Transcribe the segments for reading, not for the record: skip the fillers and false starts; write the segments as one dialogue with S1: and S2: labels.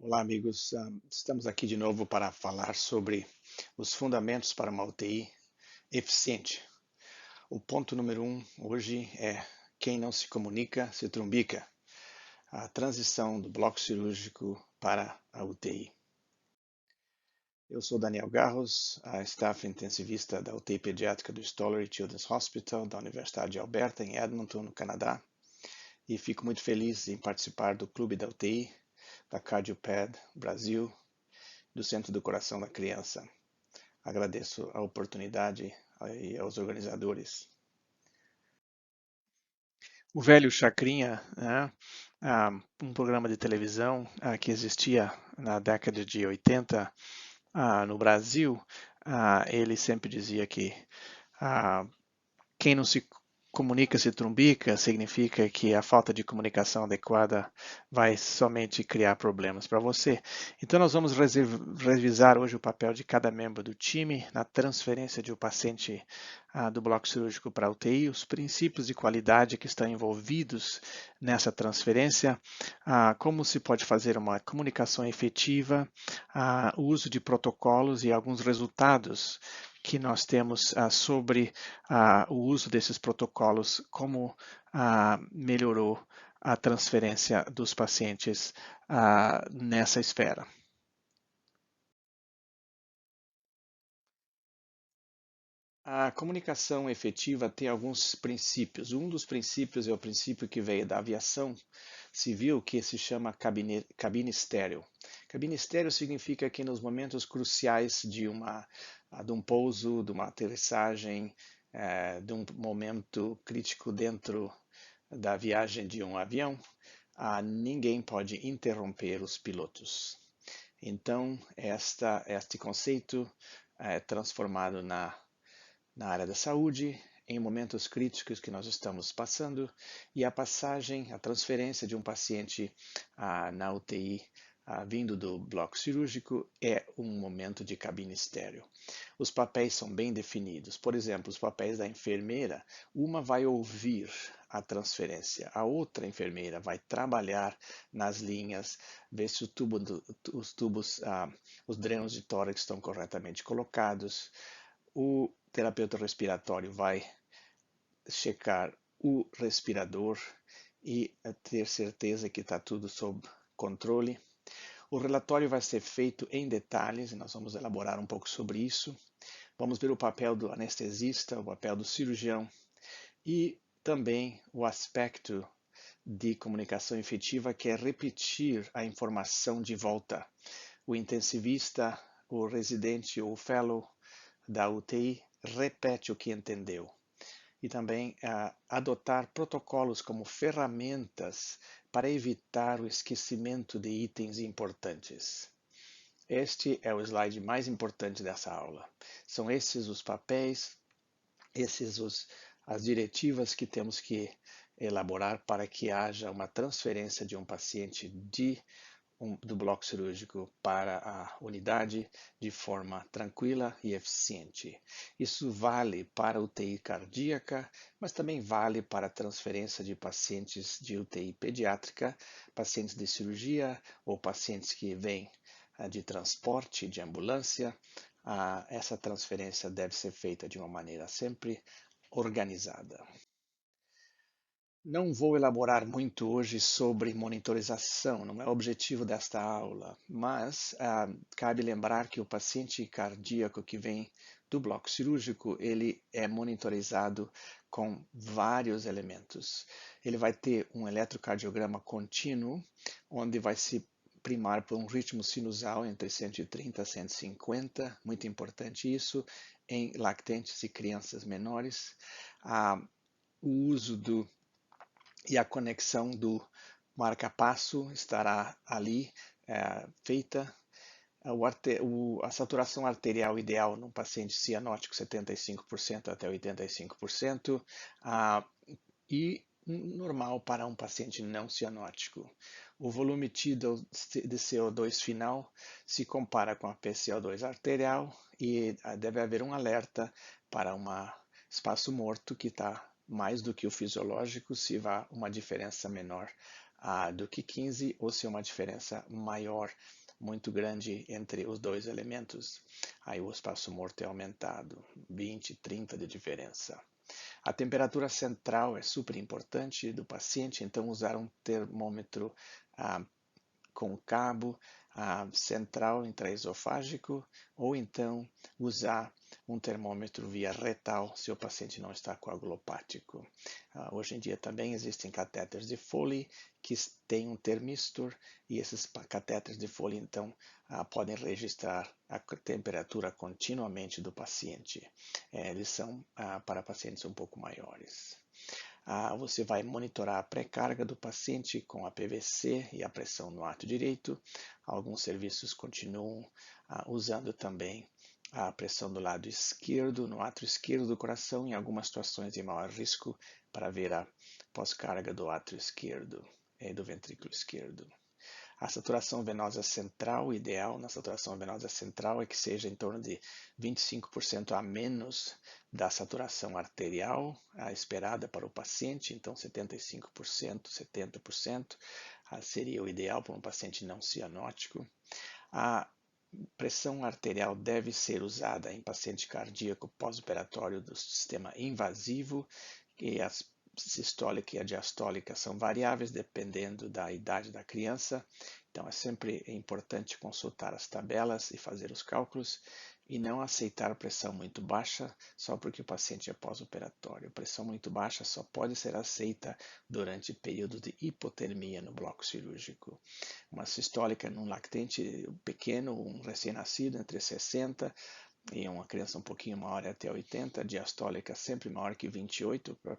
S1: Olá, amigos. Estamos aqui de novo para falar sobre os fundamentos para uma UTI eficiente. O ponto número 1 hoje é: quem não se comunica se trumbica. A transição do bloco cirúrgico para a UTI. Eu sou Daniel Garros, a staff intensivista da UTI pediátrica do Stollery Children's Hospital da Universidade de Alberta, em Edmonton, no Canadá, e fico muito feliz em participar do Clube da UTI, da CardioPad Brasil, do Centro do Coração da Criança. Agradeço a oportunidade e aos organizadores. O velho Chacrinha, né, um programa de televisão que existia na década de 80 no Brasil, ele sempre dizia que quem não se comunica se trumbica, significa que a falta de comunicação adequada vai somente criar problemas para você. Então nós vamos revisar hoje o papel de cada membro do time na transferência de um paciente do bloco cirúrgico para a UTI, os princípios de qualidade que estão envolvidos nessa transferência, como se pode fazer uma comunicação efetiva, o uso de protocolos e alguns resultados que nós temos sobre o uso desses protocolos, como melhorou a transferência dos pacientes nessa esfera. A comunicação efetiva tem alguns princípios. Um dos princípios é o princípio que veio da aviação civil, que se chama cabine estéreo. Cabine estéreo significa que nos momentos cruciais de um pouso, de uma aterrissagem, de um momento crítico dentro da viagem de um avião, ninguém pode interromper os pilotos. Então, este conceito é transformado na área da saúde, em momentos críticos que nós estamos passando, e a passagem, a transferência de um paciente na UTI vindo do bloco cirúrgico é um momento de cabine estéreo. Os papéis são bem definidos. Por exemplo, os papéis da enfermeira, uma vai ouvir a transferência, a outra enfermeira vai trabalhar nas linhas, ver se os tubos, os drenos de tórax estão corretamente colocados. O terapeuta respiratório vai checar o respirador e ter certeza que está tudo sob controle. O relatório vai ser feito em detalhes e nós vamos elaborar um pouco sobre isso. Vamos ver o papel do anestesista, o papel do cirurgião e também o aspecto de comunicação efetiva, que é repetir a informação de volta. O intensivista, o residente ou o fellow da UTI repete o que entendeu. E também adotar protocolos como ferramentas para evitar o esquecimento de itens importantes. Este é o slide mais importante dessa aula. São esses os papéis, as diretivas que temos que elaborar para que haja uma transferência de um paciente do bloco cirúrgico para a unidade de forma tranquila e eficiente. Isso vale para UTI cardíaca, mas também vale para a transferência de pacientes de UTI pediátrica, pacientes de cirurgia ou pacientes que vêm de transporte, de ambulância. Essa transferência deve ser feita de uma maneira sempre organizada. Não vou elaborar muito hoje sobre monitorização, não é o objetivo desta aula, mas cabe lembrar que o paciente cardíaco que vem do bloco cirúrgico, ele é monitorizado com vários elementos. Ele vai ter um eletrocardiograma contínuo, onde vai se primar por um ritmo sinusal entre 130 a 150, muito importante isso, em lactentes e crianças menores. O uso e a conexão do marca-passo estará ali feita. A saturação arterial ideal num paciente cianótico 75% até 85%, e normal para um paciente não cianótico. O volume tidal de CO2 final se compara com a PCO2 arterial e deve haver um alerta para um espaço morto que está mais do que o fisiológico, se há uma diferença menor do que 15, ou se é uma diferença maior, muito grande entre os dois elementos, aí o espaço morto é aumentado, 20, 30 de diferença. A temperatura central é super importante do paciente, então usar um termômetro com cabo central intraesofágico, ou então usar um termômetro via retal se o paciente não está coagulopático. Hoje em dia também existem catéteres de Foley que têm um termistor, e esses catéteres de Foley então podem registrar a temperatura continuamente do paciente. Eles são para pacientes um pouco maiores. Você vai monitorar a pré-carga do paciente com a PVC e a pressão no átrio direito. Alguns serviços continuam usando também a pressão do lado esquerdo, no átrio esquerdo do coração, em algumas situações de maior risco, para ver a pós-carga do átrio esquerdo e do ventrículo esquerdo. A saturação venosa central, o ideal na saturação venosa central é que seja em torno de 25% a menos da saturação arterial esperada para o paciente, então 75%, 70% seria o ideal para um paciente não cianótico. A pressão arterial deve ser usada em paciente cardíaco pós-operatório do sistema invasivo, e as sistólica e a diastólica são variáveis dependendo da idade da criança, então é sempre importante consultar as tabelas e fazer os cálculos e não aceitar pressão muito baixa só porque o paciente é pós-operatório. Pressão muito baixa só pode ser aceita durante período de hipotermia no bloco cirúrgico. Uma sistólica num lactente pequeno, um recém-nascido entre 60 e uma criança um pouquinho maior até 80, diastólica sempre maior que 28 para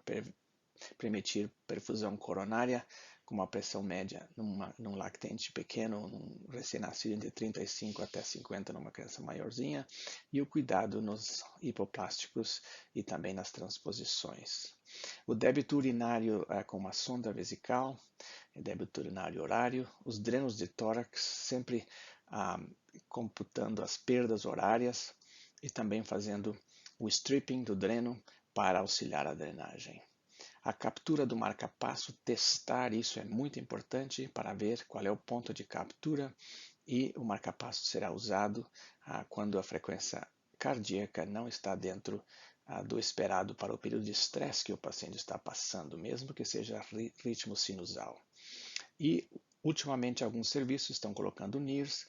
S1: permitir perfusão coronária com uma pressão média num lactente pequeno, num recém-nascido entre 35 até 50 numa criança maiorzinha, e o cuidado nos hipoplásticos e também nas transposições. O débito urinário com uma sonda vesical, débito urinário horário, os drenos de tórax, sempre computando as perdas horárias e também fazendo o stripping do dreno para auxiliar a drenagem. A captura do marca-passo, testar isso é muito importante para ver qual é o ponto de captura, e o marca-passo será usado quando a frequência cardíaca não está dentro do esperado para o período de estresse que o paciente está passando, mesmo que seja ritmo sinusal. E, ultimamente, alguns serviços estão colocando NIRS,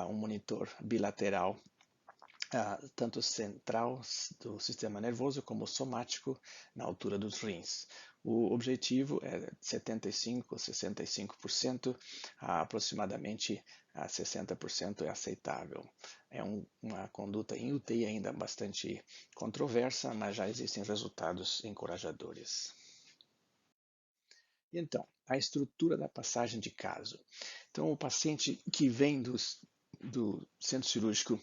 S1: um monitor bilateral, tanto central do sistema nervoso como somático na altura dos rins. O objetivo é 75% ou 65%, aproximadamente 60% é aceitável. É uma conduta em UTI ainda bastante controversa, mas já existem resultados encorajadores. Então, a estrutura da passagem de caso. Então, o paciente que vem do centro cirúrgico,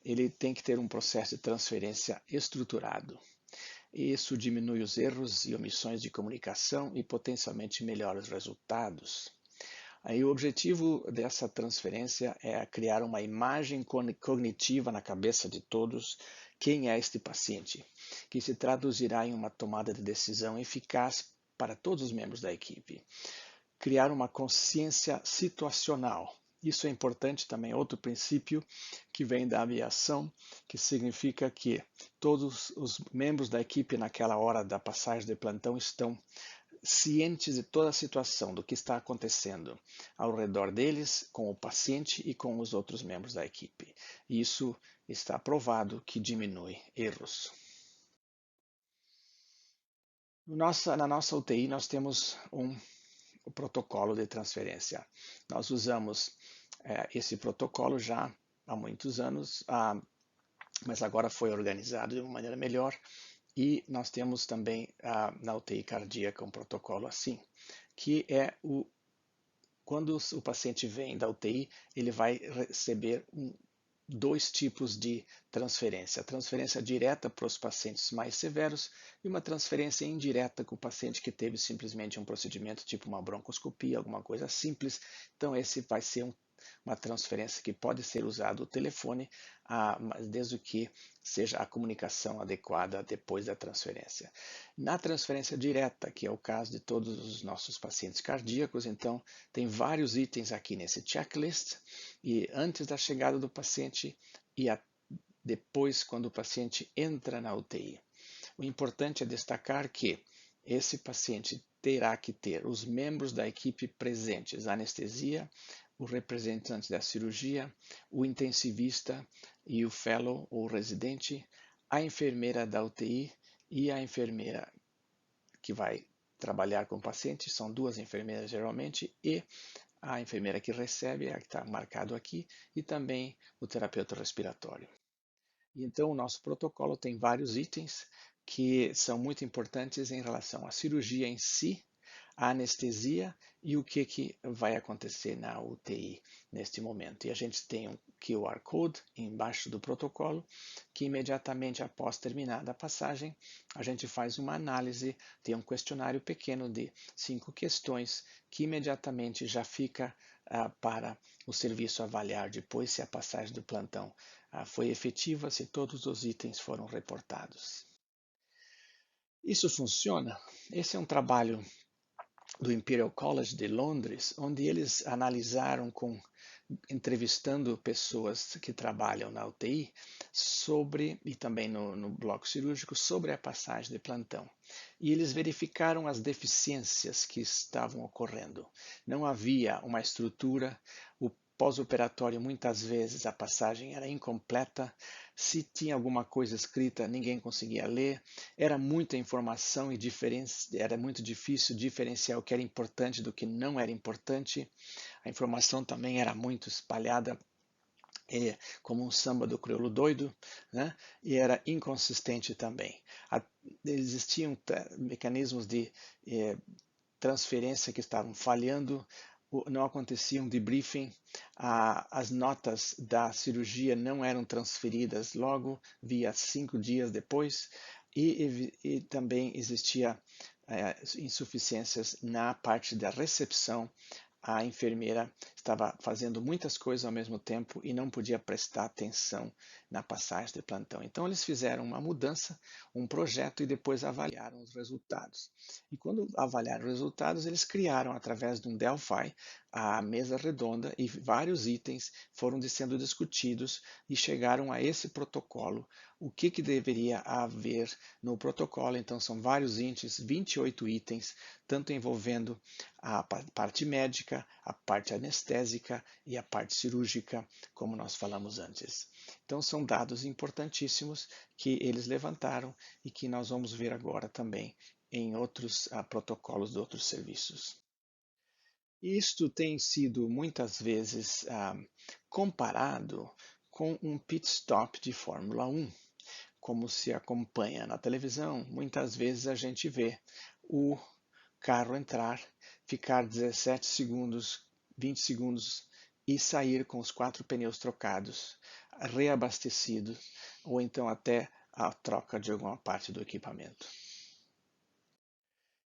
S1: ele tem que ter um processo de transferência estruturado. Isso diminui os erros e omissões de comunicação e potencialmente melhora os resultados. Aí o objetivo dessa transferência é criar uma imagem cognitiva na cabeça de todos quem é este paciente, que se traduzirá em uma tomada de decisão eficaz para todos os membros da equipe. Criar uma consciência situacional. Isso é importante também, outro princípio que vem da aviação, que significa que todos os membros da equipe naquela hora da passagem de plantão estão cientes de toda a situação, do que está acontecendo ao redor deles, com o paciente e com os outros membros da equipe. Isso está provado que diminui erros. Na nossa UTI nós temos o protocolo de transferência. Nós usamos esse protocolo já há muitos anos, mas agora foi organizado de uma maneira melhor, e nós temos também na UTI cardíaca um protocolo assim, que é quando o paciente vem da UTI, ele vai receber dois tipos de transferência. A transferência direta para os pacientes mais severos e uma transferência indireta com o paciente que teve simplesmente um procedimento tipo uma broncoscopia, alguma coisa simples. Então esse vai ser uma transferência que pode ser usado o telefone, mas desde que seja a comunicação adequada depois da transferência. Na transferência direta, que é o caso de todos os nossos pacientes cardíacos, então tem vários itens aqui nesse checklist, e antes da chegada do paciente e depois quando o paciente entra na UTI. O importante é destacar que esse paciente terá que ter os membros da equipe presentes, a anestesia, o representante da cirurgia, o intensivista e o fellow ou residente, a enfermeira da UTI e a enfermeira que vai trabalhar com o paciente, são duas enfermeiras geralmente, e a enfermeira que recebe, a que está marcado aqui, e também o terapeuta respiratório. Então, o nosso protocolo tem vários itens que são muito importantes em relação à cirurgia em si, a anestesia e o que vai acontecer na UTI neste momento. E a gente tem um QR Code embaixo do protocolo, que imediatamente após terminada a passagem, a gente faz uma análise, tem um questionário pequeno de 5 questões, que imediatamente já fica para o serviço avaliar depois se a passagem do plantão foi efetiva, se todos os itens foram reportados. Isso funciona? Esse é um trabalho do Imperial College de Londres, onde eles analisaram entrevistando pessoas que trabalham na UTI e também no bloco cirúrgico sobre a passagem de plantão. E eles verificaram as deficiências que estavam ocorrendo. Não havia uma estrutura, o pós-operatório muitas vezes a passagem era incompleta, se tinha alguma coisa escrita ninguém conseguia ler, era muita informação e era muito difícil diferenciar o que era importante do que não era importante. A informação também era muito espalhada, como um samba do crioulo doido, né? E era inconsistente também. Existiam mecanismos de transferência que estavam falhando, não acontecia um debriefing, as notas da cirurgia não eram transferidas logo, via 5 dias depois, e também existia insuficiências na parte da recepção. A enfermeira estava fazendo muitas coisas ao mesmo tempo e não podia prestar atenção na passagem de plantão. Então eles fizeram uma mudança, um projeto e depois avaliaram os resultados. E quando avaliaram os resultados, eles criaram através de um Delphi a mesa redonda e vários itens foram sendo discutidos e chegaram a esse protocolo. O que deveria haver no protocolo? Então são vários itens, 28 itens, tanto envolvendo a parte médica, a parte anestésica e a parte cirúrgica, como nós falamos antes. Então são dados importantíssimos que eles levantaram e que nós vamos ver agora também em outros protocolos de outros serviços. Isto tem sido muitas vezes comparado com um pit stop de Fórmula 1, como se acompanha na televisão. Muitas vezes a gente vê o carro entrar, ficar 17 segundos, 20 segundos e sair com os 4 pneus trocados, reabastecido, ou então até a troca de alguma parte do equipamento.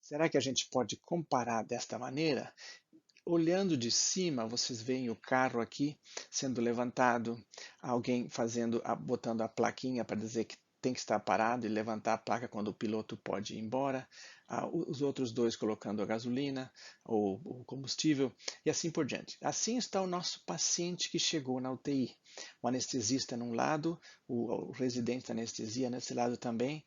S1: Será que a gente pode comparar desta maneira? Olhando de cima, vocês veem o carro aqui sendo levantado, alguém botando a plaquinha para dizer que tem que estar parado e levantar a placa quando o piloto pode ir embora, os outros dois colocando a gasolina ou o combustível e assim por diante. Assim está o nosso paciente que chegou na UTI. O anestesista num lado, o residente da anestesia nesse lado também,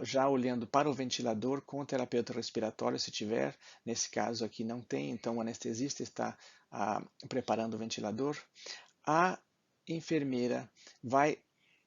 S1: já olhando para o ventilador com o terapeuta respiratório, se tiver. Nesse caso aqui não tem, então o anestesista está preparando o ventilador. A enfermeira vai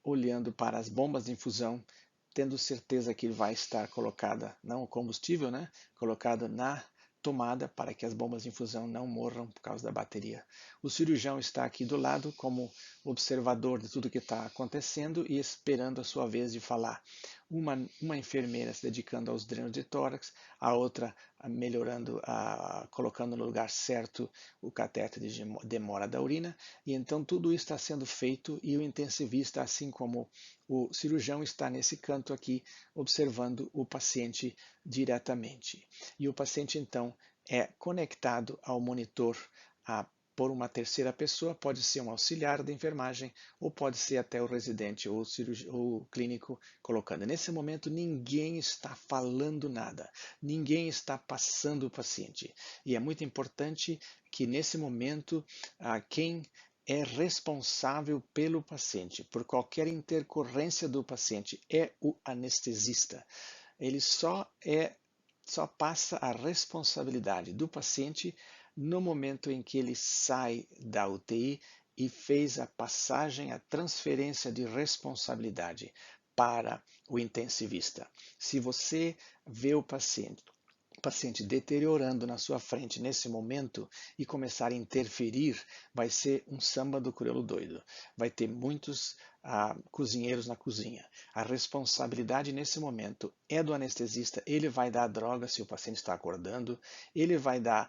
S1: olhando para as bombas de infusão, tendo certeza que vai estar colocada, não o combustível, né? Colocado na tomada para que as bombas de infusão não morram por causa da bateria. O cirurgião está aqui do lado como observador de tudo que está acontecendo e esperando a sua vez de falar. Uma enfermeira se dedicando aos drenos de tórax, a outra melhorando, colocando no lugar certo o catéter de demora da urina, e então tudo isso está sendo feito e o intensivista, assim como o cirurgião, está nesse canto aqui observando o paciente diretamente. E o paciente então é conectado ao monitor por uma terceira pessoa, pode ser um auxiliar da enfermagem ou pode ser até o residente ou o clínico colocando. Nesse momento ninguém está falando nada, ninguém está passando o paciente. E é muito importante que nesse momento quem é responsável pelo paciente, por qualquer intercorrência do paciente, é o anestesista. Ele só passa a responsabilidade do paciente no momento em que ele sai da UTI e fez a passagem, a transferência de responsabilidade para o intensivista. Se você vê o paciente deteriorando na sua frente nesse momento e começar a interferir, vai ser um samba do crioulo doido. Vai ter muitos cozinheiros na cozinha. A responsabilidade nesse momento é do anestesista. Ele vai dar a droga se o paciente está acordando, ele vai dar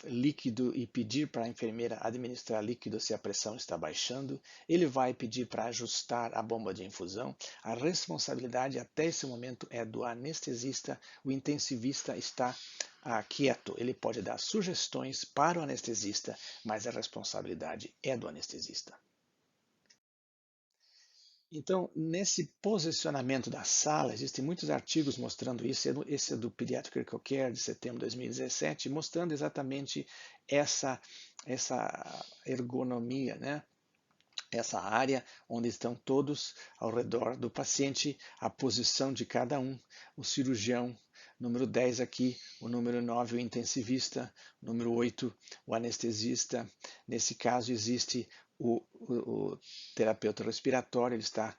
S1: líquido e pedir para a enfermeira administrar líquido se a pressão está baixando, ele vai pedir para ajustar a bomba de infusão. A responsabilidade até esse momento é do anestesista. O intensivista está quieto, ele pode dar sugestões para o anestesista, mas a responsabilidade é do anestesista. Então, nesse posicionamento da sala, existem muitos artigos mostrando isso. Esse é do Pediatric Critical Care de setembro de 2017, mostrando exatamente essa ergonomia, né? Essa área onde estão todos ao redor do paciente, a posição de cada um, o cirurgião, número 10 aqui, o número 9 o intensivista, o número 8 o anestesista. Nesse caso existe o terapeuta respiratório, ele está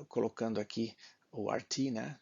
S1: colocando aqui o RT, né,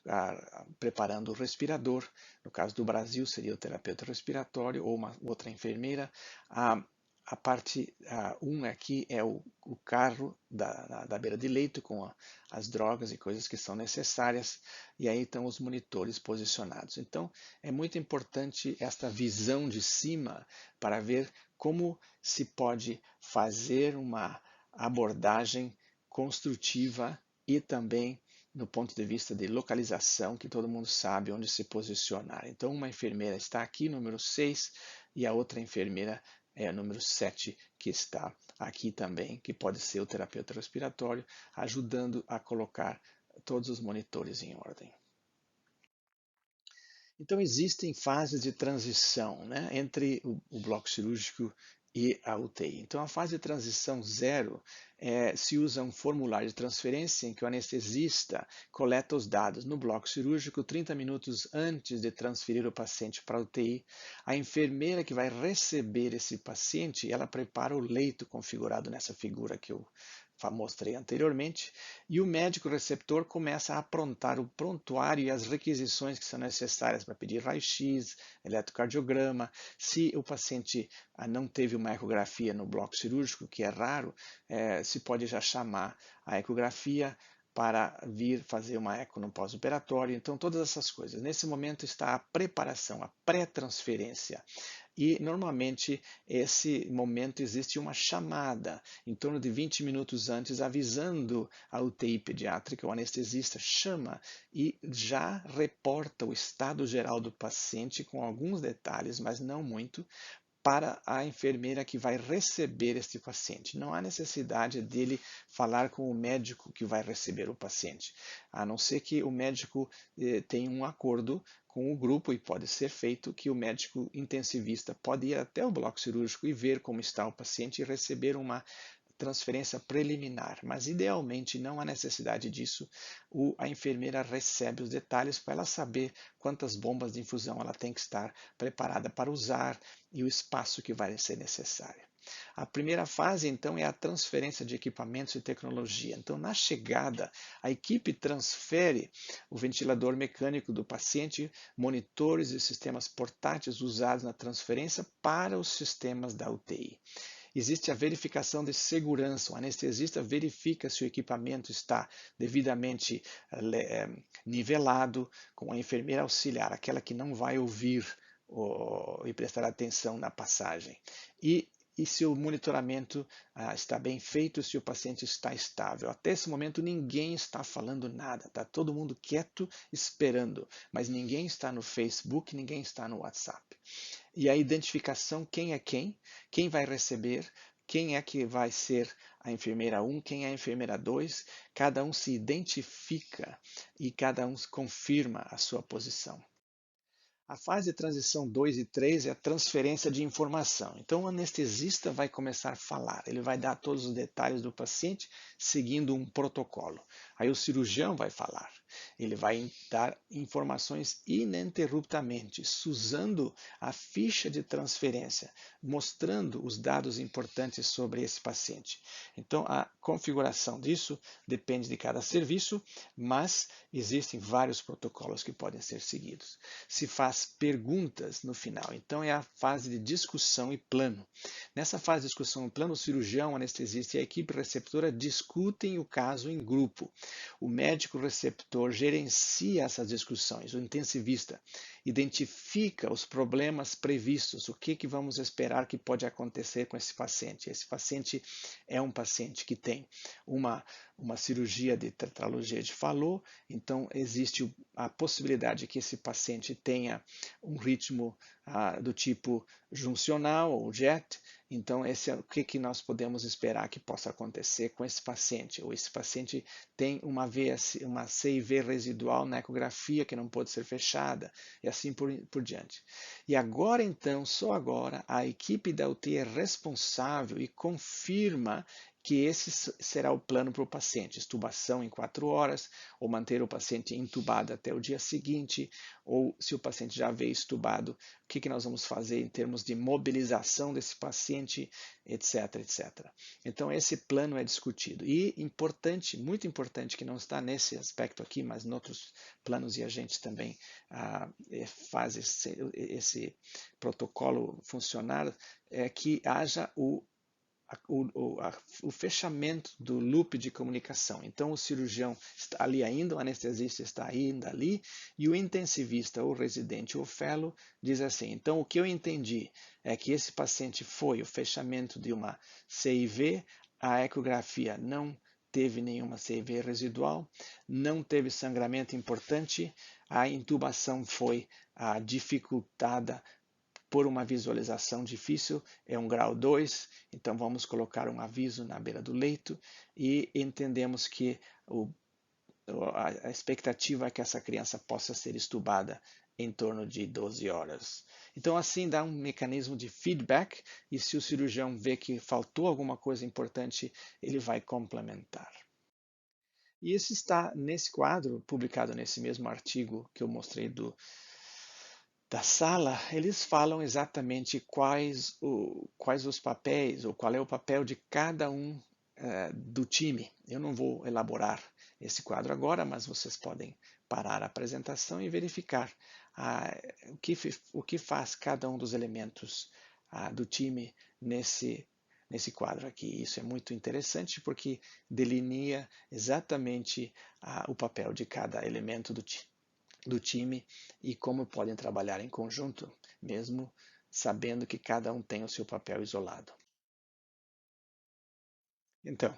S1: preparando o respirador. No caso do Brasil seria o terapeuta respiratório ou uma outra enfermeira. A parte 1 aqui é o carro da beira de leito com as drogas e coisas que são necessárias, e aí estão os monitores posicionados. Então, é muito importante esta visão de cima para ver como se pode fazer uma abordagem construtiva e também no ponto de vista de localização, que todo mundo sabe onde se posicionar. Então, uma enfermeira está aqui, número 6, e a outra enfermeira é o número 7, que está aqui também, que pode ser o terapeuta respiratório, ajudando a colocar todos os monitores em ordem. Então, existem fases de transição, né, entre o bloco cirúrgico e a UTI. Então, a fase de transição 0 se usa um formulário de transferência em que o anestesista coleta os dados no bloco cirúrgico 30 minutos antes de transferir o paciente para a UTI. A enfermeira que vai receber esse paciente, ela prepara o leito configurado nessa figura que eu mostrei anteriormente, e o médico receptor começa a aprontar o prontuário e as requisições que são necessárias para pedir raio-x, eletrocardiograma. Se o paciente não teve uma ecografia no bloco cirúrgico, que é raro, se pode já chamar a ecografia para vir fazer uma eco no pós-operatório. Então, todas essas coisas. Nesse momento está a preparação, a pré-transferência. E normalmente esse momento existe uma chamada em torno de 20 minutos antes, avisando a UTI pediátrica. O anestesista chama e já reporta o estado geral do paciente com alguns detalhes, mas não muito, para a enfermeira que vai receber este paciente. Não há necessidade dele falar com o médico que vai receber o paciente, a não ser que o médico tenha um acordo com o grupo, e pode ser feito que o médico intensivista pode ir até o bloco cirúrgico e ver como está o paciente e receber uma transferência preliminar, mas idealmente não há necessidade disso. A enfermeira recebe os detalhes para ela saber quantas bombas de infusão ela tem que estar preparada para usar e o espaço que vai ser necessário. A primeira fase, então, é a transferência de equipamentos e tecnologia. Então, na chegada, a equipe transfere o ventilador mecânico do paciente, monitores e sistemas portáteis usados na transferência para os sistemas da UTI. Existe a verificação de segurança. O anestesista verifica se o equipamento está devidamente nivelado, com a enfermeira auxiliar, aquela que não vai ouvir e prestar atenção na passagem. E se o monitoramento está bem feito, se o paciente está estável. Até esse momento ninguém está falando nada, está todo mundo quieto esperando, mas ninguém está no Facebook, ninguém está no WhatsApp. e a identificação quem é quem vai receber, quem é que vai ser a enfermeira 1, quem é a enfermeira 2, cada um se identifica e cada um confirma a sua posição. A fase de transição 2 e 3 é a transferência de informação. Então, o anestesista vai começar a falar, ele vai dar todos os detalhes do paciente seguindo um protocolo. Aí o cirurgião vai falar, ele vai dar informações ininterruptamente, usando a ficha de transferência, mostrando os dados importantes sobre esse paciente. Então, a configuração disso depende de cada serviço, mas existem vários protocolos que podem ser seguidos. Se faz perguntas no final. Então é a fase de discussão e plano. Nessa fase de discussão e plano, o cirurgião, o anestesista e a equipe receptora discutem o caso em grupo. O médico receptor gerencia essas discussões, o intensivista identifica os problemas previstos, o que vamos esperar que pode acontecer com esse paciente. Esse paciente é um paciente que tem uma cirurgia de tetralogia de Fallot, então existe a possibilidade que esse paciente tenha um ritmo do tipo juncional ou JET, então esse é o que nós podemos esperar que possa acontecer com esse paciente. Ou esse paciente tem uma CIV residual na ecografia que não pode ser fechada, e assim por diante. E agora então, só agora, a equipe da UTI é responsável e confirma que esse será o plano para o paciente, extubação em 4 horas, ou manter o paciente entubado até o dia seguinte, ou se o paciente já veio extubado, o que nós vamos fazer em termos de mobilização desse paciente, etc, etc. Então esse plano é discutido. E importante, muito importante, que não está nesse aspecto aqui, mas em outros planos, e a gente também faz esse protocolo funcionar, é que haja o fechamento do loop de comunicação. Então, o cirurgião está ali ainda, o anestesista está ainda ali, e o intensivista, ou residente, ou fellow, diz assim: então, o que eu entendi é que esse paciente foi o fechamento de uma CIV, a ecografia não teve nenhuma CIV residual, não teve sangramento importante, a intubação foi dificultada por uma visualização difícil, é um grau 2, então vamos colocar um aviso na beira do leito e entendemos que a expectativa é que essa criança possa ser estubada em torno de 12 horas. Então assim dá um mecanismo de feedback e se o cirurgião vê que faltou alguma coisa importante, ele vai complementar. E isso está nesse quadro, publicado nesse mesmo artigo que eu mostrei da sala, eles falam exatamente quais os papéis, ou qual é o papel de cada um do time. Eu não vou elaborar esse quadro agora, mas vocês podem parar a apresentação e verificar o que faz cada um dos elementos do time nesse quadro aqui. Isso é muito interessante porque delinea exatamente o papel de cada elemento do time e como podem trabalhar em conjunto, mesmo sabendo que cada um tem o seu papel isolado. Então,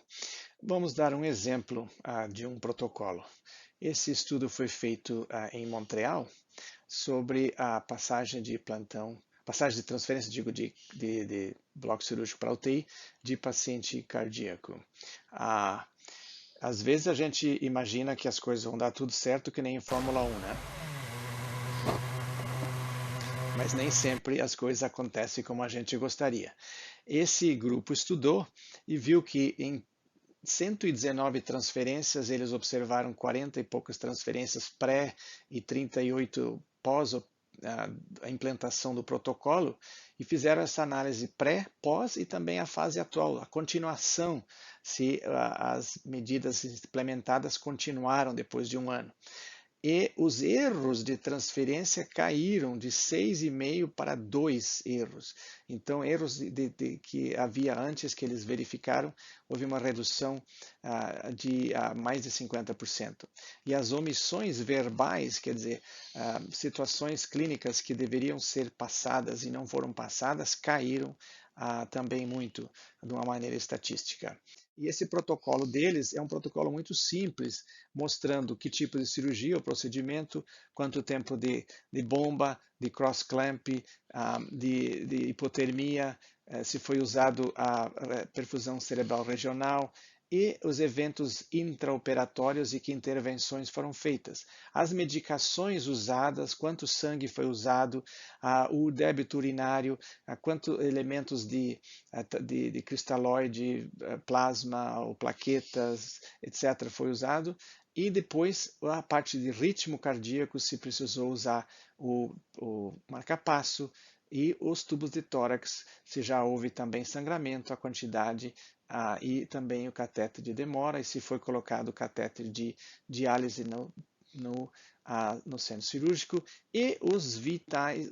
S1: vamos dar um exemplo de um protocolo. Esse estudo foi feito em Montreal sobre a passagem de plantão, passagem de transferência, digo, de bloco cirúrgico para UTI de paciente cardíaco. Às vezes a gente imagina que as coisas vão dar tudo certo, que nem em Fórmula 1, né? Mas nem sempre as coisas acontecem como a gente gostaria. Esse grupo estudou e viu que em 119 transferências, eles observaram 40 e poucas transferências pré e 38 pós a implantação do protocolo e fizeram essa análise pré, pós e também a fase atual, a continuação, se as medidas implementadas continuaram depois de um ano. E os erros de transferência caíram de 6,5 para 2 erros. Então, erros que havia antes que eles verificaram, houve uma redução de mais de 50%. E as omissões verbais, quer dizer, situações clínicas que deveriam ser passadas e não foram passadas, caíram também muito de uma maneira estatística. E esse protocolo deles é um protocolo muito simples, mostrando que tipo de cirurgia, o procedimento, quanto tempo de bomba, de cross-clamp, de hipotermia, se foi usado a perfusão cerebral regional, e os eventos intraoperatórios e que intervenções foram feitas. As medicações usadas, quanto sangue foi usado, o débito urinário, quantos elementos de cristalóide, plasma ou plaquetas, etc., foi usado. E depois a parte de ritmo cardíaco, se precisou usar o marca-passo, e os tubos de tórax, se já houve também sangramento, a quantidade, e também o catéter de demora, e se foi colocado o catéter de diálise no centro cirúrgico, e os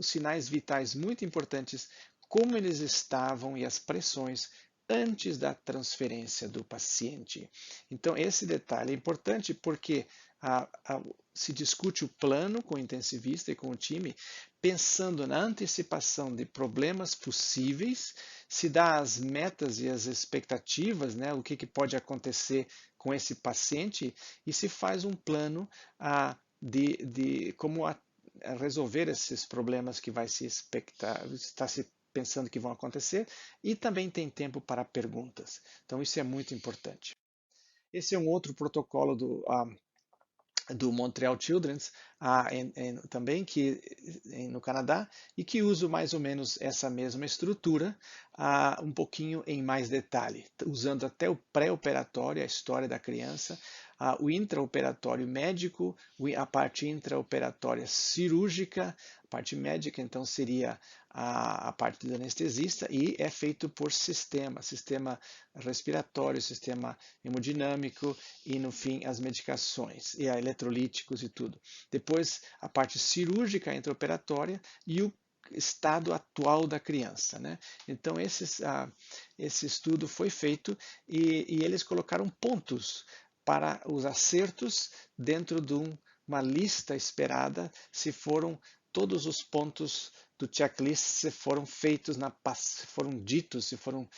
S1: sinais vitais muito importantes, como eles estavam e as pressões antes da transferência do paciente. Então, esse detalhe é importante porque se discute o plano com o intensivista e com o time, pensando na antecipação de problemas possíveis, se dá as metas e as expectativas, né, o que pode acontecer com esse paciente, e se faz um plano de como resolver esses problemas que vai se expectar, está se pensando que vão acontecer, e também tem tempo para perguntas. Então, isso é muito importante. Esse é um outro protocolo do Montreal Children's, também no Canadá, e que usa mais ou menos essa mesma estrutura, um pouquinho em mais detalhe, usando até o pré-operatório, a história da criança, o intraoperatório médico, a parte intraoperatória cirúrgica, a parte médica então seria a parte do anestesista, e é feito por sistema respiratório, sistema hemodinâmico, e no fim as medicações e a eletrolíticos e tudo. Depois a parte cirúrgica intraoperatória e o estado atual da criança, né? Então esse estudo foi feito, e eles colocaram pontos para os acertos dentro de uma lista esperada, se foram todos os pontos do checklist se foram feitos, se foram ditos, se foram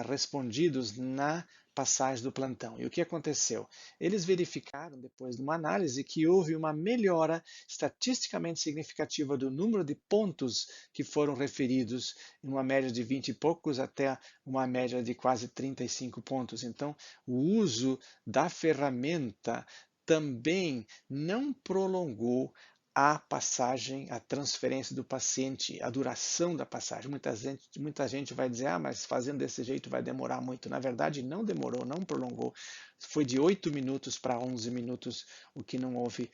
S1: respondidos na passagem do plantão. E o que aconteceu? Eles verificaram, depois de uma análise, que houve uma melhora estatisticamente significativa do número de pontos que foram referidos, em uma média de 20 e poucos até uma média de quase 35 pontos. Então, o uso da ferramenta também não prolongou a passagem, a transferência do paciente, a duração da passagem. Muita gente vai dizer, mas fazendo desse jeito vai demorar muito. Na verdade, não demorou, não prolongou. Foi de 8 minutos para 11 minutos, o que não houve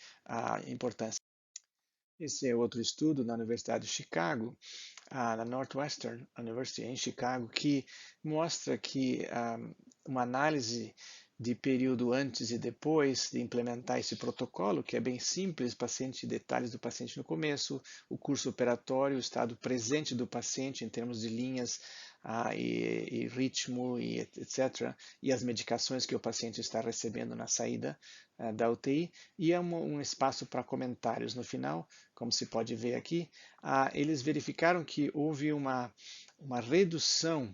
S1: importância. Esse é outro estudo na Universidade de Chicago, na Northwestern University em Chicago, que mostra que uma análise de período antes e depois de implementar esse protocolo, que é bem simples, detalhes do paciente no começo, o curso operatório, o estado presente do paciente em termos de linhas e ritmo, e etc., e as medicações que o paciente está recebendo na saída da UTI, e é um espaço para comentários no final, como se pode ver aqui. Eles verificaram que houve uma redução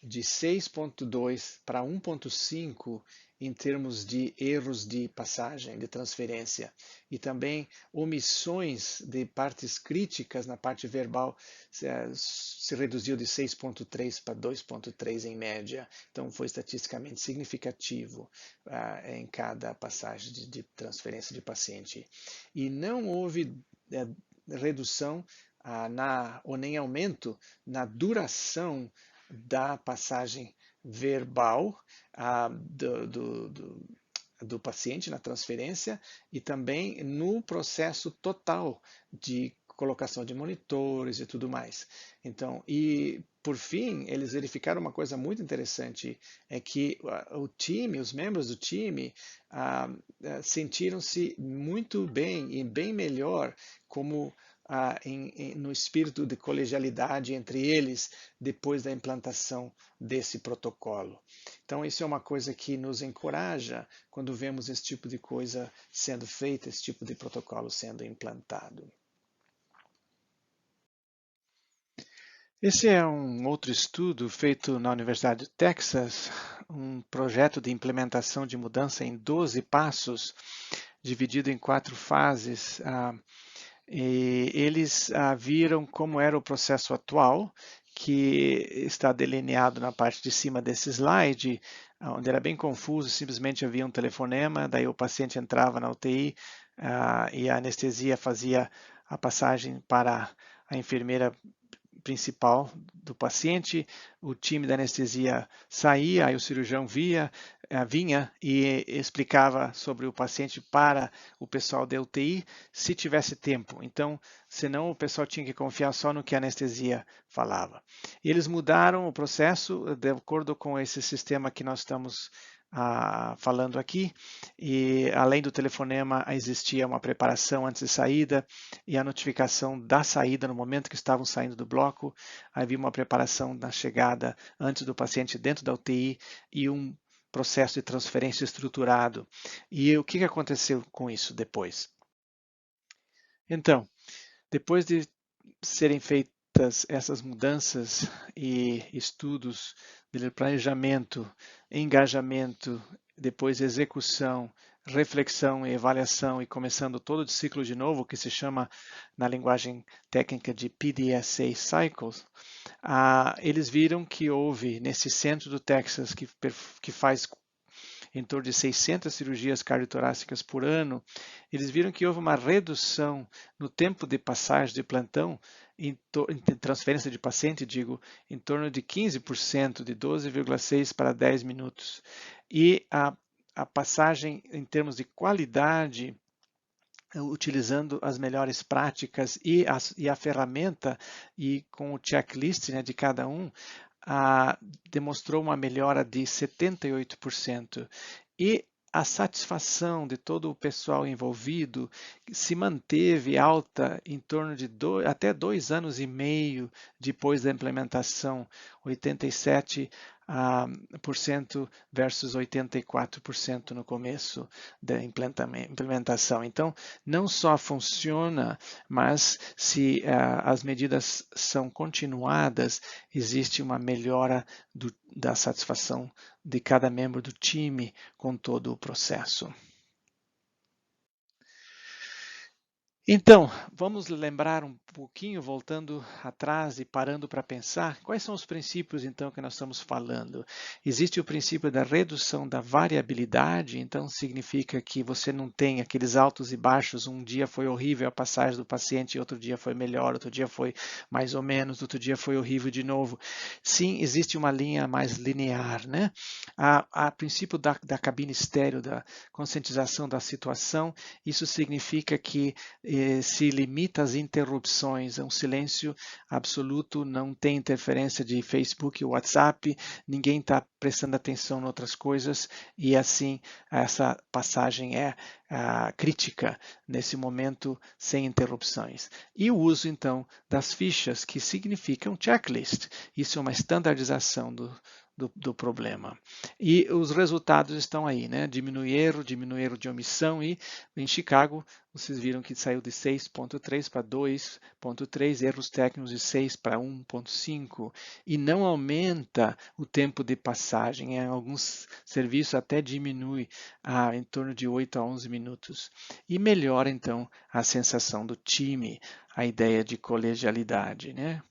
S1: de 6,2 para 1,5 em termos de erros de passagem, de transferência, e também omissões de partes críticas na parte verbal se reduziu de 6,3 para 2,3 em média. Então foi estatisticamente significativo em cada passagem de transferência de paciente. E não houve redução ou nem aumento na duração da passagem verbal do paciente na transferência, e também no processo total de colocação de monitores e tudo mais. Então, e por fim, eles verificaram uma coisa muito interessante, é que o time, os membros do time, sentiram-se muito bem e bem melhor como no espírito de colegialidade entre eles depois da implantação desse protocolo. Então, isso é uma coisa que nos encoraja quando vemos esse tipo de coisa sendo feita, esse tipo de protocolo sendo implantado. Esse é um outro estudo feito na Universidade do Texas, um projeto de implementação de mudança em 12 passos, dividido em 4 fases. E eles viram como era o processo atual, que está delineado na parte de cima desse slide, onde era bem confuso, simplesmente havia um telefonema, daí o paciente entrava na UTI e a anestesia fazia a passagem para a enfermeira principal do paciente, o time da anestesia saía, aí o cirurgião vinha e explicava sobre o paciente para o pessoal da UTI, se tivesse tempo. Então, senão o pessoal tinha que confiar só no que a anestesia falava. E eles mudaram o processo de acordo com esse sistema que nós estamos falando aqui, e além do telefonema existia uma preparação antes de saída e a notificação da saída no momento que estavam saindo do bloco, havia uma preparação na chegada antes do paciente dentro da UTI e um processo de transferência estruturado. E o que aconteceu com isso depois? Então, depois de serem feitas essas mudanças e estudos de planejamento, engajamento, depois execução, reflexão e avaliação e começando todo o ciclo de novo, que se chama na linguagem técnica de PDSA Cycles, eles viram que houve nesse centro do Texas que faz em torno de 600 cirurgias cardiotorácicas por ano, eles viram que houve uma redução no tempo de passagem de plantão, em transferência de paciente, digo, em torno de 15%, de 12,6 para 10 minutos. E a passagem em termos de qualidade, utilizando as melhores práticas e a ferramenta e com o checklist, né, de cada um, demonstrou uma melhora de 78%. E a satisfação de todo o pessoal envolvido se manteve alta em torno de até 2 anos e meio depois da implementação, 87% versus 84% no começo da implementação. Então, não só funciona, mas se as medidas são continuadas, existe uma melhora da satisfação de cada membro do time com todo o processo. Então, vamos lembrar um pouquinho, voltando atrás e parando para pensar, quais são os princípios então que nós estamos falando? Existe o princípio da redução da variabilidade, então significa que você não tem aqueles altos e baixos, um dia foi horrível a passagem do paciente, outro dia foi melhor, outro dia foi mais ou menos, outro dia foi horrível de novo. Sim, existe uma linha mais linear, né? A princípio da cabine estéreo, da conscientização da situação, isso significa que se limita às interrupções, é um silêncio absoluto, não tem interferência de Facebook e WhatsApp, ninguém está prestando atenção em outras coisas e assim essa passagem é crítica nesse momento sem interrupções. E o uso então das fichas, que significa um checklist, isso é uma standardização do problema. E os resultados estão aí, né? Diminui erro de omissão e em Chicago vocês viram que saiu de 6,3 para 2,3, erros técnicos de 6 para 1,5 e não aumenta o tempo de passagem. Em alguns serviços até diminui em torno de 8 a 11 minutos. E melhora então a sensação do time, a ideia de colegialidade, né?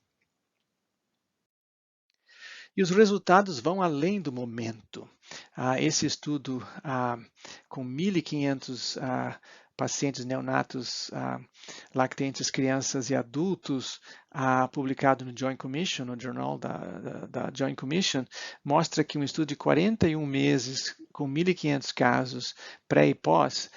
S1: E os resultados vão além do momento. Esse estudo com 1.500 pacientes neonatos, lactentes, crianças e adultos, publicado no Joint Commission, no jornal da Joint Commission, mostra que um estudo de 41 meses com 1.500 casos pré e pós,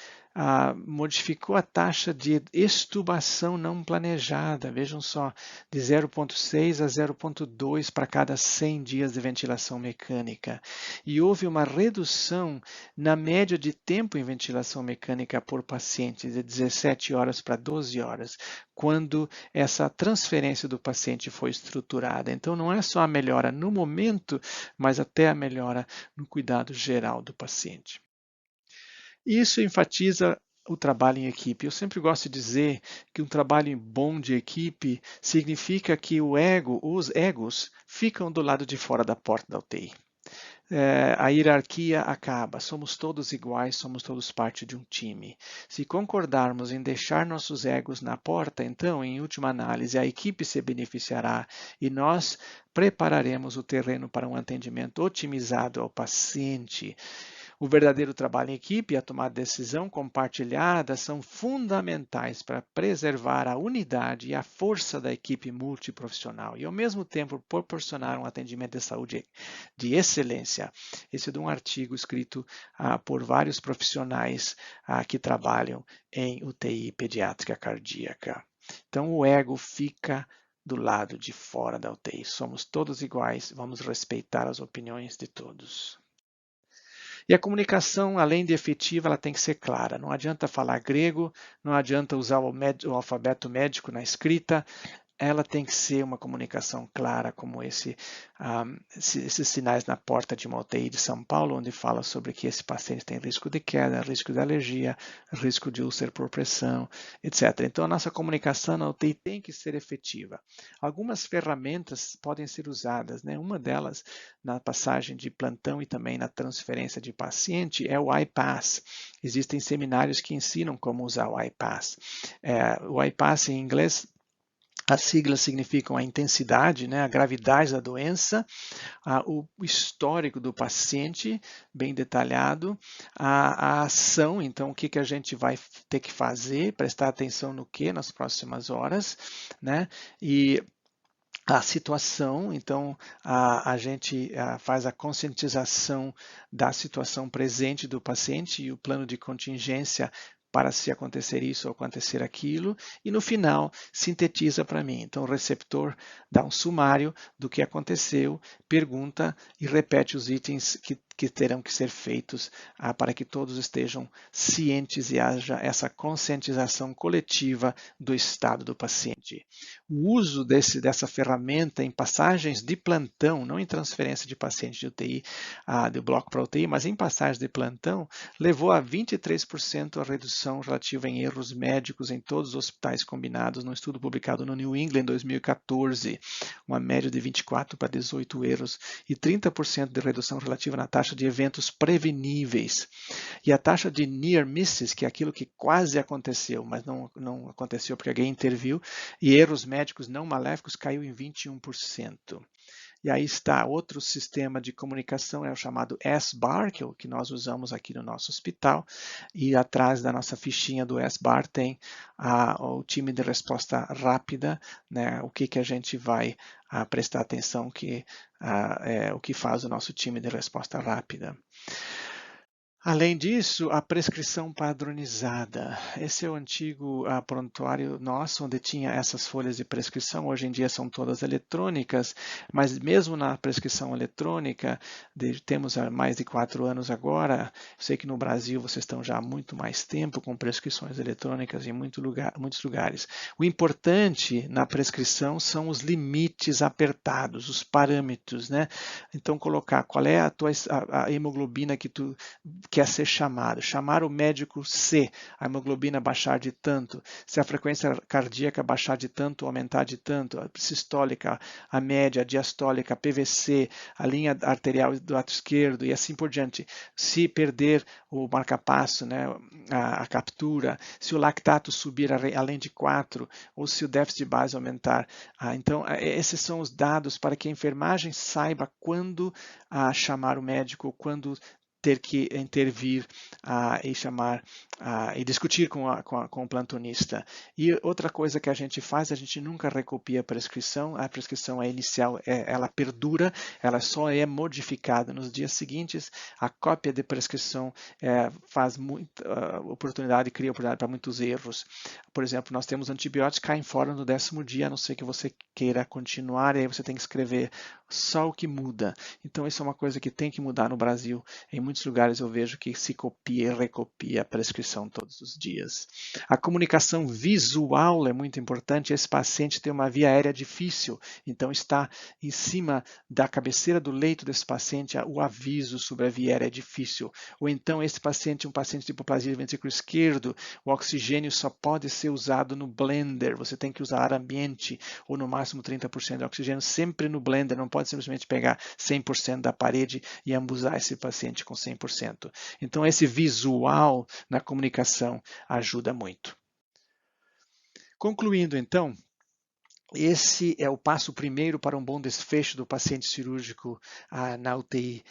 S1: modificou a taxa de extubação não planejada, vejam só, de 0,6 a 0,2 para cada 100 dias de ventilação mecânica. E houve uma redução na média de tempo em ventilação mecânica por paciente, de 17 horas para 12 horas, quando essa transferência do paciente foi estruturada. Então, não é só a melhora no momento, mas até a melhora no cuidado geral do paciente. Isso enfatiza o trabalho em equipe. Eu sempre gosto de dizer que um trabalho bom de equipe significa que os egos ficam do lado de fora da porta da UTI. A hierarquia acaba, somos todos iguais, somos todos parte de um time. Se concordarmos em deixar nossos egos na porta, então, em última análise, a equipe se beneficiará e nós prepararemos o terreno para um atendimento otimizado ao paciente. O verdadeiro trabalho em equipe e a tomada de decisão compartilhada são fundamentais para preservar a unidade e a força da equipe multiprofissional e, ao mesmo tempo, proporcionar um atendimento de saúde de excelência. Esse é de um artigo escrito por vários profissionais que trabalham em UTI pediátrica cardíaca. Então, o ego fica do lado de fora da UTI. Somos todos iguais, vamos respeitar as opiniões de todos. E a comunicação, além de efetiva, ela tem que ser clara. Não adianta falar grego, não adianta usar o alfabeto médico na escrita, ela tem que ser uma comunicação clara, como esses sinais na porta de uma UTI de São Paulo, onde fala sobre que esse paciente tem risco de queda, risco de alergia, risco de úlcera por pressão, etc. Então, a nossa comunicação na UTI tem que ser efetiva. Algumas ferramentas podem ser usadas, né? Uma delas, na passagem de plantão e também na transferência de paciente, é o iPass. Existem seminários que ensinam como usar o iPass. O iPass, em inglês, as siglas significam a intensidade, né, a gravidade da doença, o histórico do paciente, bem detalhado, a ação, então o que a gente vai ter que fazer, prestar atenção no que nas próximas horas, né, e a situação, então a gente faz a conscientização da situação presente do paciente e o plano de contingência para se acontecer isso ou acontecer aquilo, e no final sintetiza para mim. Então o receptor dá um sumário do que aconteceu, pergunta e repete os itens que terão que ser feitos para que todos estejam cientes e haja essa conscientização coletiva do estado do paciente. O uso dessa ferramenta em passagens de plantão, não em transferência de paciente de UTI, do bloco para UTI, mas em passagens de plantão, levou a 23% a redução relativa em erros médicos em todos os hospitais combinados, num estudo publicado no New England em 2014, uma média de 24 para 18 erros e 30% de redução relativa na taxa de eventos preveníveis. E a taxa de near misses, que é aquilo que quase aconteceu, mas não aconteceu porque alguém interviu, e erros médicos não maléficos caiu em 21%. E aí está outro sistema de comunicação, é o chamado SBAR, que é o que nós usamos aqui no nosso hospital. E atrás da nossa fichinha do SBAR tem o time de resposta rápida, né? O que a gente vai prestar atenção, o que faz o nosso time de resposta rápida. Além disso, a prescrição padronizada. Esse é o antigo prontuário nosso, onde tinha essas folhas de prescrição. Hoje em dia são todas eletrônicas, mas mesmo na prescrição eletrônica, temos há mais de 4 anos agora. Eu sei que no Brasil vocês estão já há muito mais tempo com prescrições eletrônicas em muitos lugares. O importante na prescrição são os limites apertados, os parâmetros, né? Então, colocar qual é a hemoglobina que tu quer ser chamar o médico se a hemoglobina baixar de tanto, se a frequência cardíaca baixar de tanto, aumentar de tanto, a sistólica, a média, a diastólica, a PVC, a linha arterial do lado esquerdo e assim por diante. Se perder o marca-passo, né, a captura, se o lactato subir além de 4 ou se o déficit de base aumentar. Então, esses são os dados para que a enfermagem saiba quando chamar o médico, quando ter que intervir e chamar e discutir com o plantonista. E outra coisa que a gente faz, a gente nunca recopia a prescrição é inicial, ela perdura, ela só é modificada nos dias seguintes. A cópia de prescrição faz muita oportunidade, cria oportunidade para muitos erros. Por exemplo, nós temos antibióticos que caem fora no 10º dia, a não ser que você queira continuar, e aí você tem que escrever só o que muda. Então, isso é uma coisa que tem que mudar no Brasil. Em muitos lugares eu vejo que se copia e recopia a prescrição todos os dias. A comunicação visual é muito importante. Esse paciente tem uma via aérea difícil, então está em cima da cabeceira do leito desse paciente o aviso sobre a via aérea difícil. Ou então, esse paciente é um paciente de hipoplasia do ventrículo esquerdo, o oxigênio só pode ser usado no blender, você tem que usar ar ambiente ou no máximo 30% de oxigênio sempre no blender, não pode simplesmente pegar 100% da parede e ambusar esse paciente com 100%. Então esse visual na comunicação ajuda muito. Concluindo então, esse é o passo primeiro para um bom desfecho do paciente cirúrgico na UTI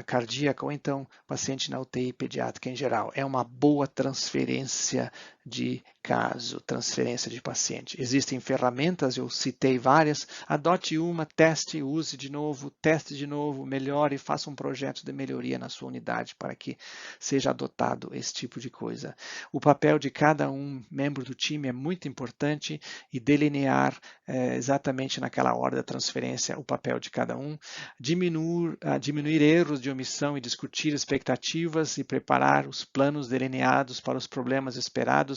S1: cardíaca ou então paciente na UTI pediátrica em geral. É uma boa transferência de caso, transferência de paciente. Existem ferramentas, eu citei várias, adote uma, teste, use de novo, teste de novo, melhore, faça um projeto de melhoria na sua unidade para que seja adotado esse tipo de coisa. O papel de cada membro do time é muito importante e delinear exatamente naquela hora da transferência o papel de cada um, diminuir erros de omissão e discutir expectativas e preparar os planos delineados para os problemas esperados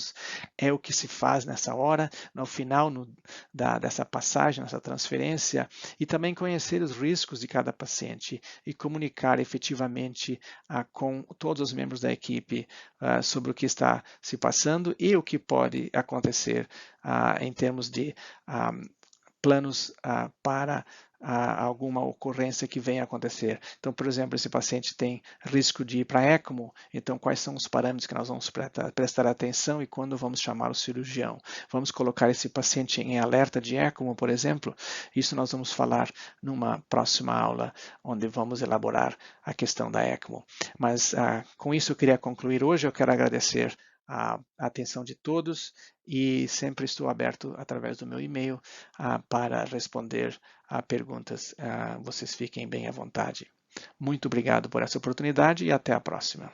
S1: é o que se faz nessa hora, no final dessa passagem, nessa transferência, e também conhecer os riscos de cada paciente e comunicar efetivamente com todos os membros da equipe sobre o que está se passando e o que pode acontecer em termos de planos para alguma ocorrência que venha a acontecer. Então, por exemplo, esse paciente tem risco de ir para ECMO, então quais são os parâmetros que nós vamos prestar atenção e quando vamos chamar o cirurgião? Vamos colocar esse paciente em alerta de ECMO, por exemplo? Isso nós vamos falar numa próxima aula, onde vamos elaborar a questão da ECMO. Mas com isso eu queria concluir hoje, eu quero agradecer a atenção de todos e sempre estou aberto através do meu e-mail para responder a perguntas. Vocês fiquem bem à vontade. Muito obrigado por essa oportunidade e até a próxima.